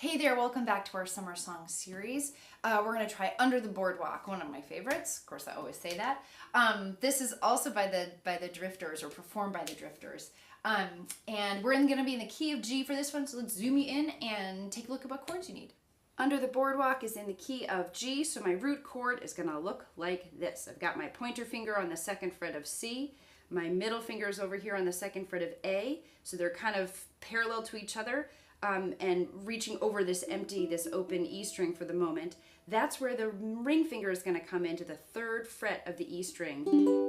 Hey there, welcome back to our summer song series. We're going to try Under the Boardwalk, one of my favorites. Of course, I always say that. This is also by the Drifters, or performed by the Drifters. And we're going to be in the key of G for this one, so let's zoom you in and take a look at what chords you need. Under the Boardwalk is in the key of G, so my root chord is going to look like this. I've got my pointer finger on the 2nd fret of C. My middle finger is over here on the 2nd fret of A, so they're kind of parallel to each other. And reaching over this open E string for the moment. That's where the ring finger is going to come into the 3rd fret of the E string.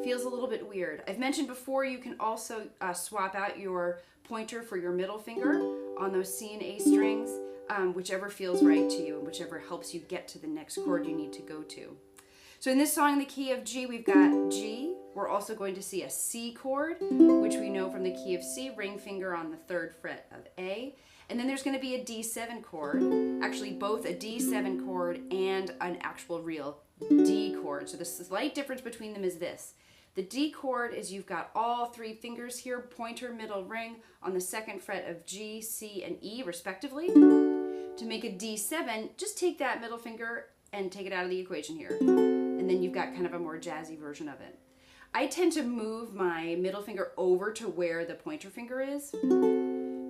Feels a little bit weird. I've mentioned before you can also swap out your pointer for your middle finger on those C and A strings, whichever feels right to you and whichever helps you get to the next chord you need to go to. So in this song, in the key of G, we've got G. We're also going to see a C chord, which we know from the key of C, ring finger on the 3rd fret of A. And then there's going to be a D7 chord, actually both a D7 chord and an actual real D chord. So the slight difference between them is this. The D chord is you've got all 3 fingers here, pointer, middle, ring, on the 2nd fret of G, C, and E respectively. To make a D7, just take that middle finger and take it out of the equation here. And then you've got kind of a more jazzy version of it. I tend to move my middle finger over to where the pointer finger is.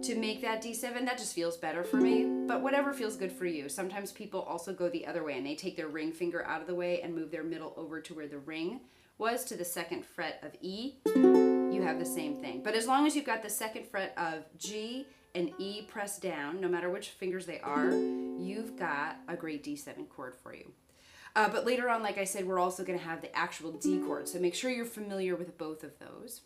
To make that D7, that just feels better for me, but whatever feels good for you. Sometimes people also go the other way and they take their ring finger out of the way and move their middle over to where the ring was, to the 2nd fret of E. You have the same thing. But as long as you've got the 2nd fret of G and E pressed down, no matter which fingers they are, you've got a great D7 chord for you. But later on, like I said, we're also going to have the actual D chord, so make sure you're familiar with both of those.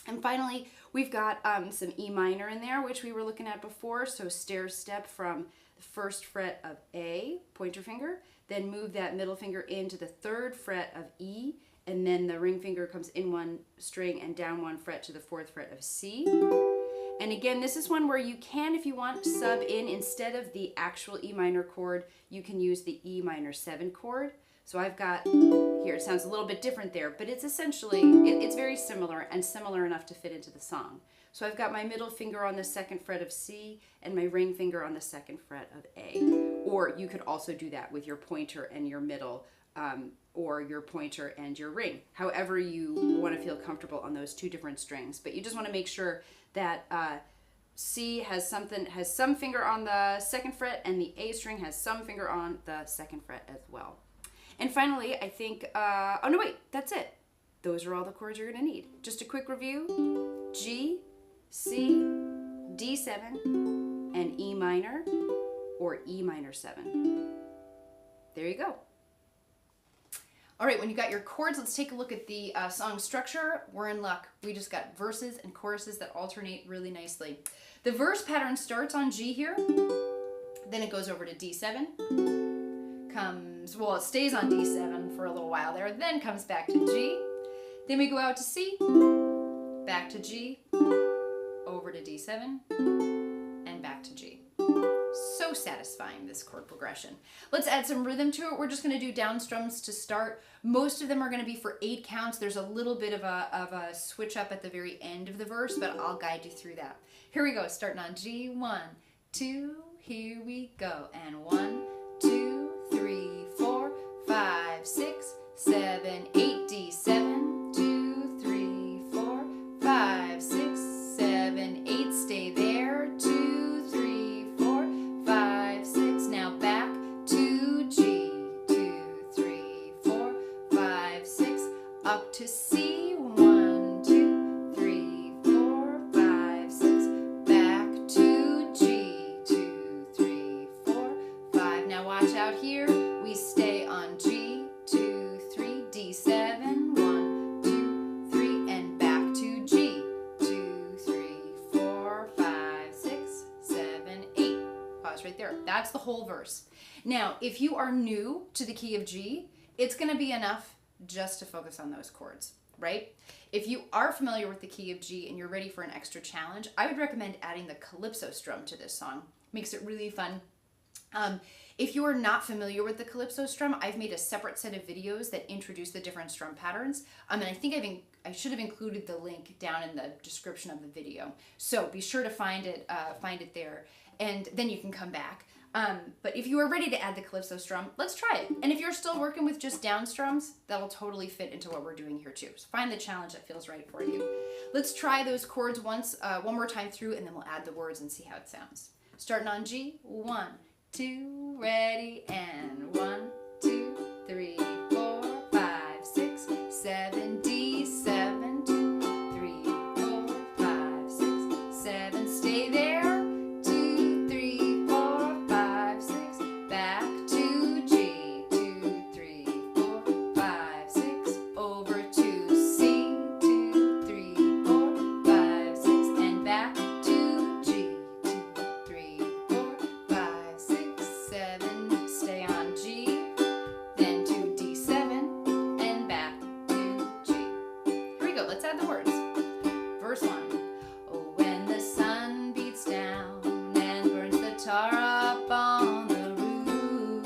And finally, we've got some E minor in there, which we were looking at before. So stair step from the 1st fret of A, pointer finger, then move that middle finger into the 3rd fret of E, and then the ring finger comes in 1 string and down 1 fret to the 4th fret of C. And again, this is one where you can, if you want, sub in instead of the actual E minor chord, you can use the E minor 7 chord. So I've got, here it sounds a little bit different there, but it's essentially, it's very similar and similar enough to fit into the song. So I've got my middle finger on the 2nd fret of C and my ring finger on the 2nd fret of A. Or you could also do that with your pointer and your middle, or your pointer and your ring. However you want to feel comfortable on those 2 different strings. But you just want to make sure that C has some finger on the 2nd fret and the A string has some finger on the 2nd fret as well. And finally, I think, oh no wait, that's it. Those are all the chords you're going to need. Just a quick review: G, C, D7, and E minor, or E minor 7. There you go. All right, when you got your chords, let's take a look at the song structure. We're in luck. We just got verses and choruses that alternate really nicely. The verse pattern starts on G here, then it goes over to D7. It stays on D7 for a little while there, then comes back to G, then we go out to C, back to G, over to D7, and back to G. So satisfying, this chord progression. Let's add some rhythm to it. We're just going to do down strums to start. Most of them are going to be for 8 counts. There's a little bit of a switch up at the very end of the verse, but I'll guide you through that. Here we go, starting on G, 1, 2, here we go, and 1, 2, 3, 4, 5, 6, 7, 8, D7, 2, 3, 4, 5, 6, 7, 8, stay there, 2, 3, 4, 5, 6, now back to G, 2, 3, 4, 5, 6, up to C, 1, 2, 3, 4, 5, 6, back to G, 2, 3, 4, 5, now watch out here, we stay on G, 2, 3, D7, 1, 2, 3, and back to G, 2, 3, 4, 5, 6, 7, 8. Pause right there. That's the whole verse. Now, if you are new to the key of G, it's going to be enough just to focus on those chords, right? If you are familiar with the key of G and you're ready for an extra challenge, I would recommend adding the calypso strum to this song. Makes it really fun. If you are not familiar with the calypso strum, I've made a separate set of videos that introduce the different strum patterns. And I think I should have included the link down in the description of the video. So be sure to find it there, and then you can come back. But if you are ready to add the calypso strum, let's try it. And if you're still working with just down strums, that'll totally fit into what we're doing here too. So find the challenge that feels right for you. Let's try those chords one more time through, and then we'll add the words and see how it sounds. Starting on G, 1, 2, ready, and 1, 2, 3, 4, 5, 6, 7, D, 7, 2, 3, 4, 5, 6, 7, stay there. 2, 3, 4, 5, 6, back to G. 2, 3, 4, 5, 6, over to C. 2, 3, 4, 5, 6, and back to G. 2, 3, 4, 5, 6, 7, stay on G, then to D7, and back to G. Here we go, let's add the words. Verse 1. Oh, when the sun beats down and burns the tar up on the roof,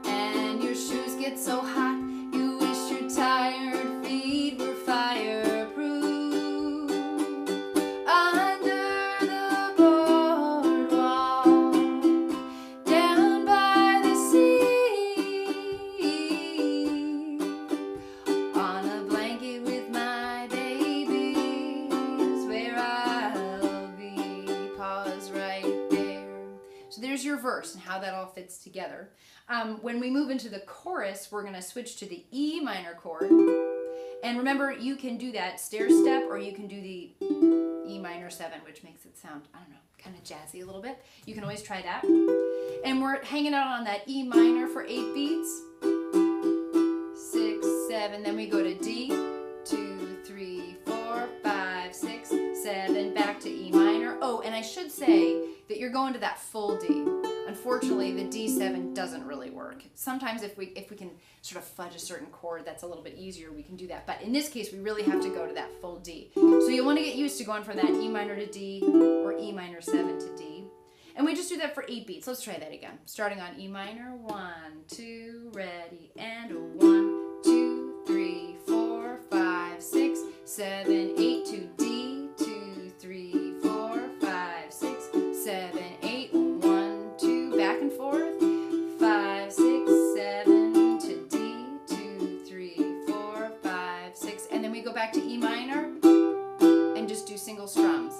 and your shoes get so hot you wish your tired feet were fireproof. Under the boardwalk, down by the sea, on a blanket with my baby is where I'll be. Pause right there. So there's your verse and how that all fits together. When we move into the chorus, we're going to switch to the E minor chord. And remember, you can do that stair step, or you can do the E minor 7, which makes it sound, I don't know, kind of jazzy a little bit. You can always try that. And we're hanging out on that E minor for 8 beats. 6, 7, then we go to D. 2, 3, 4, 5, 6, 7, back to E minor. Oh, and I should say that you're going to that full D. Unfortunately, the D7 doesn't really work. Sometimes if we can sort of fudge a certain chord that's a little bit easier, we can do that. But in this case, we really have to go to that full D. So you'll want to get used to going from that E minor to D, or E minor 7 to D. And we just do that for 8 beats. Let's try that again. Starting on E minor, 1, 2, ready, and 1, 2, 3, 4, 5, 6, 7, 8 to D. 2, 3, 4, 5, 6, 7, 8, 1, 2, back and forth. 5, 6, 7 to D. 2, 3, 4, 5, 6, and then we go back to E minor and just do single strums.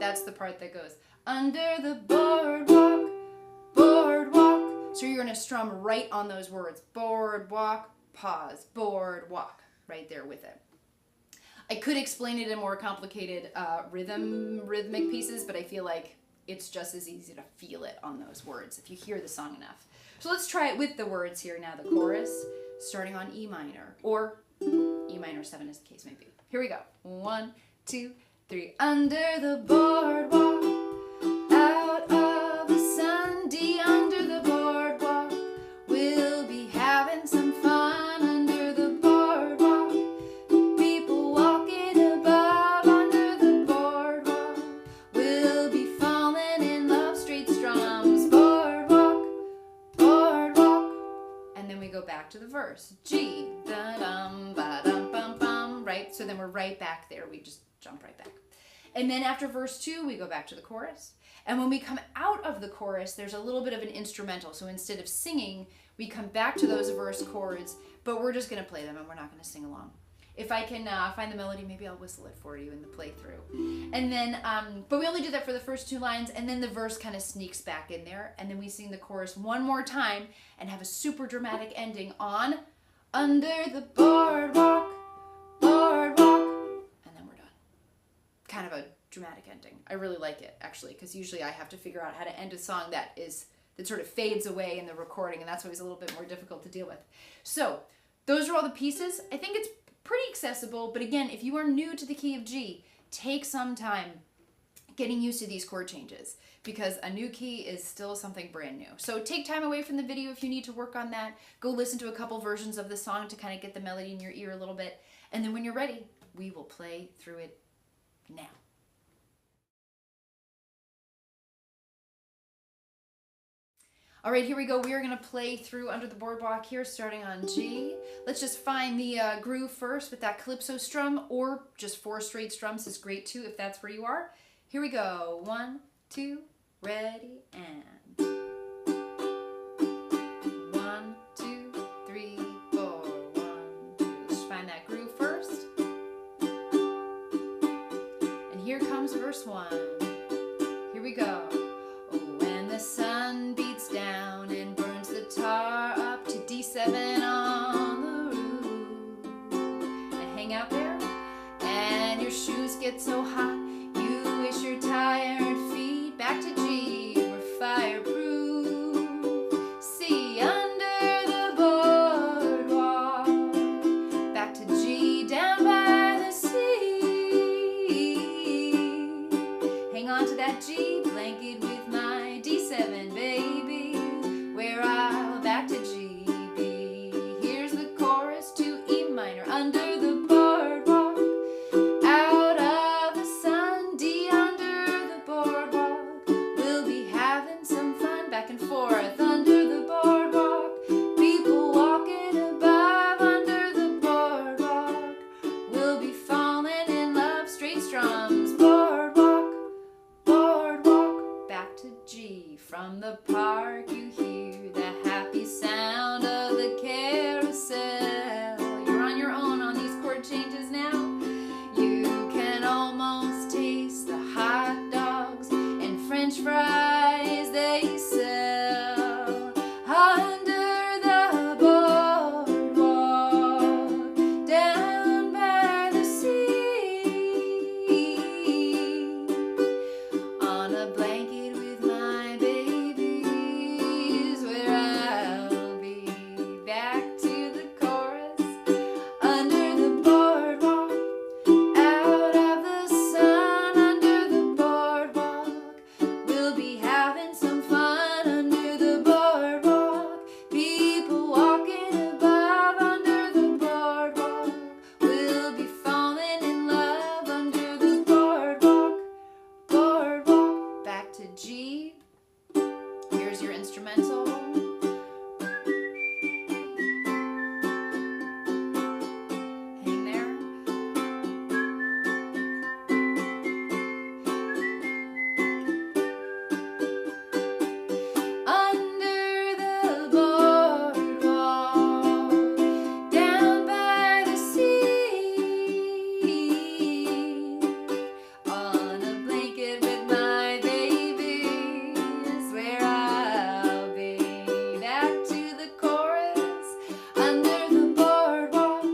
That's the part that goes under the boardwalk, boardwalk. So you're going to strum right on those words. Boardwalk, pause, boardwalk, right there with it. I could explain it in more complicated rhythmic pieces, but I feel like it's just as easy to feel it on those words if you hear the song enough. So let's try it with the words here now, the chorus, starting on E minor, or E minor 7 as the case may be. Here we go. 1, 2, 3. Under the boardwalk, out of the sun, D under the boardwalk. We'll be having some fun under the boardwalk. People walking about under the boardwalk. We'll be falling in love, straight strums. Boardwalk, boardwalk. And then we go back to the verse. G, da-dum, ba-dum, bum, bum, right? So then we're right back there. We just jump right back. And then after verse 2, we go back to the chorus. And when we come out of the chorus, there's a little bit of an instrumental. So instead of singing, we come back to those verse chords, but we're just going to play them and we're not going to sing along. If I can find the melody, maybe I'll whistle it for you in the playthrough. And then, but we only do that for the first 2 lines, and then the verse kind of sneaks back in there, and then we sing the chorus one more time and have a super dramatic ending on under the boardwalk, boardwalk, and then we're done. Kind of a dramatic ending. I really like it, actually, because usually I have to figure out how to end a song that sort of fades away in the recording, and that's always a little bit more difficult to deal with. So those are all the pieces. I think it's pretty accessible, but again, if you are new to the key of G, take some time getting used to these chord changes, because a new key is still something brand new. So take time away from the video if you need to work on that. Go listen to a couple versions of the song to kind of get the melody in your ear a little bit, and then when you're ready, we will play through it now. All right, here we go. We are going to play through Under the Boardwalk here, starting on G. Let's just find the groove first with that calypso strum, or just 4 straight strums is great too if that's where you are. Here we go. 1, 2, ready, and 1, 2, 3, 4. 1, 2. Let's find that groove first. And here comes verse 1. Here we go. When the sun beats down and burns the tar up to D7 on the roof, and hang out there, and your shoes get so hot you wish your tired feet back to G were fireproof. See, under the boardwalk, back to G down by the sea. Hang on to that G blanket with my D7, baby, where I'll back to G B. Here's the chorus to E minor, under the boardwalk, out of the sun, D under the boardwalk. We'll be having some fun back and forth under the boardwalk. People walking above under the boardwalk. We'll be falling in love, straight strums, boardwalk, boardwalk, back to G. From the park you hear the happy sound of the carousel. You're on your own on these chord changes now. You can almost taste the hot dogs and French fries they sell under the boardwalk, down by the sea. On a blanket with my babies, where I'll be back to the chorus. Under the boardwalk, out of the sun, under the boardwalk. We'll be having some fun under the boardwalk. People walking above under the boardwalk. We'll be falling in love under the boardwalk, boardwalk, back to G. Here's your instrumental. Hang there. Under the boardwalk, down by the sea. On a blanket with my babies, where I'll be back to the chorus. Under the boardwalk,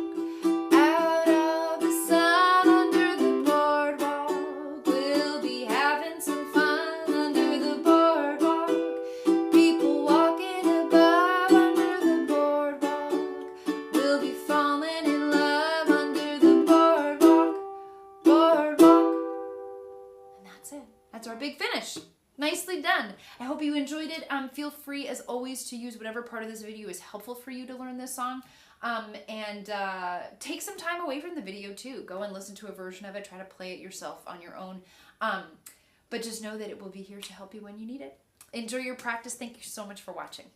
out of the sun, under the boardwalk. We'll be having some fun under the boardwalk. People walking above under the boardwalk. We'll be falling in love under the boardwalk, boardwalk. And that's it. That's our big finish. Nicely done. I hope you enjoyed it. Feel free, as always, to use whatever part of this video is helpful for you to learn this song. And take some time away from the video too. Go and listen to a version of it. Try to play it yourself on your own. But just know that it will be here to help you when you need it. Enjoy your practice. Thank you so much for watching.